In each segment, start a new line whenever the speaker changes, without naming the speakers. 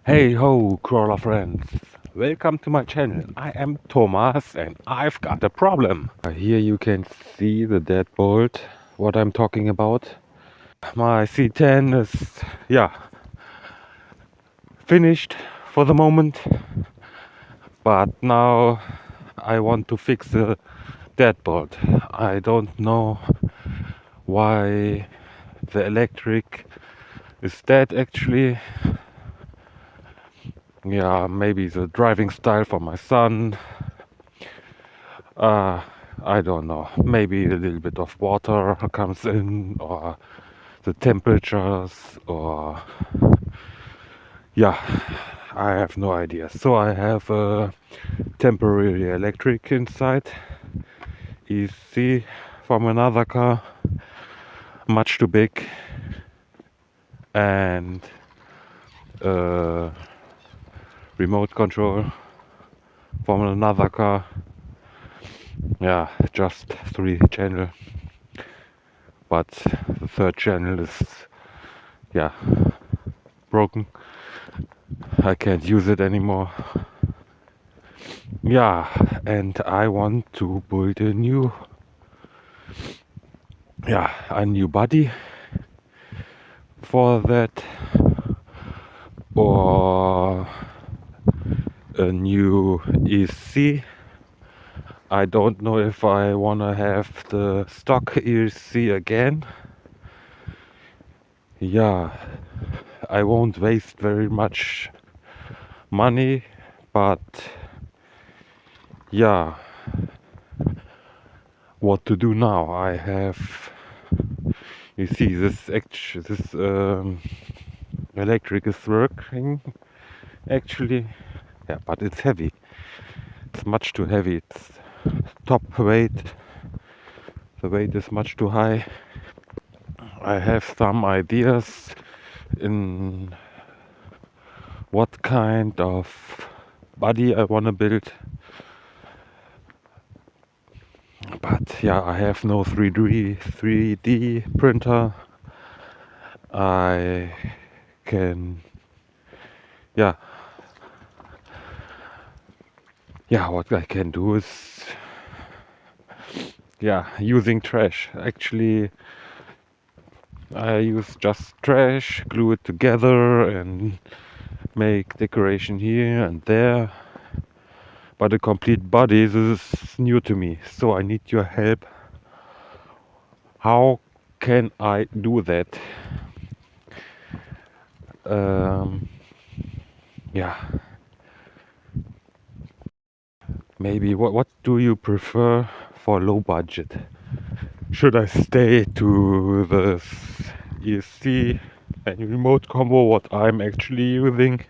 Hey ho, crawler friends! Welcome to my channel. I am Thomas and I've got a problem. Here you can see the deadbolt, what I'm talking about. My C10 is, finished for the moment, but now I want to fix the deadbolt. I don't know why the electric is dead actually. Yeah, maybe the driving style for my son. Uh, I don't know. Maybe a little bit of water comes in, or the temperatures, or yeah, I have no idea. So I have a temporary electric inside. You see, from another car, much too big, and remote control from another car. Yeah, just 3 channel, but the third channel is yeah broken. I can't use it anymore. Yeah, and I want to build a new body for that, or a new EC. I don't know if I wanna have the stock EC again. Yeah, I won't waste very much money, but yeah, what to do now? I have, you see, this electric is working actually. Yeah, but it's heavy. It's much too heavy. It's top weight. The weight is much too high. I have some ideas in what kind of body I want to build. But yeah, I have no 3D printer. I can, yeah, what I can do is, using trash. Actually, I use just trash, glue it together, and make decoration here and there. But a complete body, this is new to me, so I need your help. How can I do that? Um, yeah, maybe what do you prefer for low budget? Should I stay to the ESC and remote combo, what I'm actually using?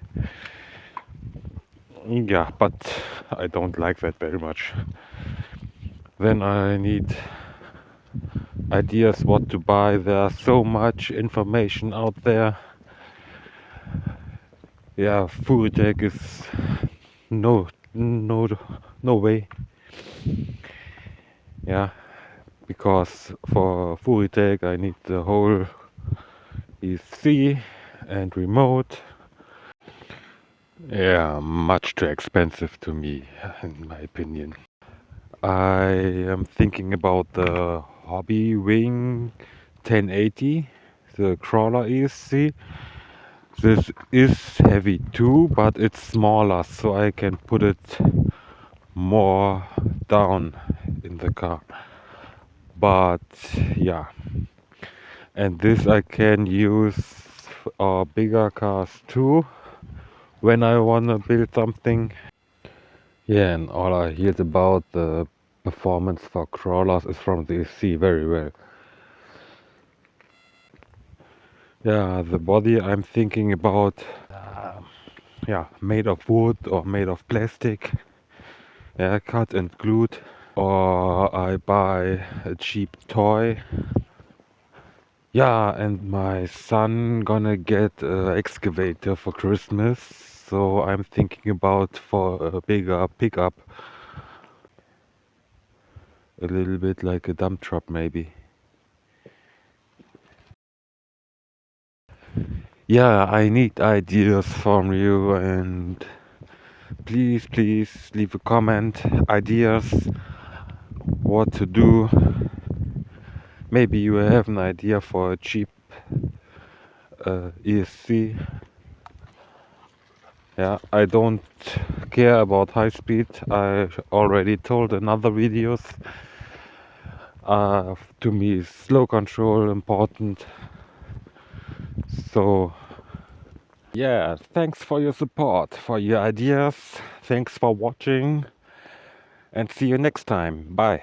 Yeah, but I don't like that very much. Then I need ideas what to buy. There's so much information out there. Yeah, Furitech is no, no, no way. Yeah, because for Furitech I need the whole EC and remote. Yeah, much too expensive to me, in my opinion. I am thinking about the Hobby Wing 1080, the crawler ESC. This is heavy too, but it's smaller, so I can put it more down in the car. But yeah, and this I can use bigger cars too when I wanna build something. Yeah, and all I heard about the performance for crawlers is from the EC very well. Yeah, the body I'm thinking about, made of wood or made of plastic, cut and glued, or I buy a cheap toy. Yeah, and my son gonna get an excavator for Christmas, so I'm thinking about for a bigger pickup, a little bit like a dump truck maybe. Yeah, I need ideas from you, and please leave a comment, ideas, what to do. Maybe you have an idea for a cheap ESC. Yeah, I don't care about high speed. I already told in other videos. To me, is slow control important. So, yeah, thanks for your support, for your ideas. Thanks for watching, and see you next time. Bye.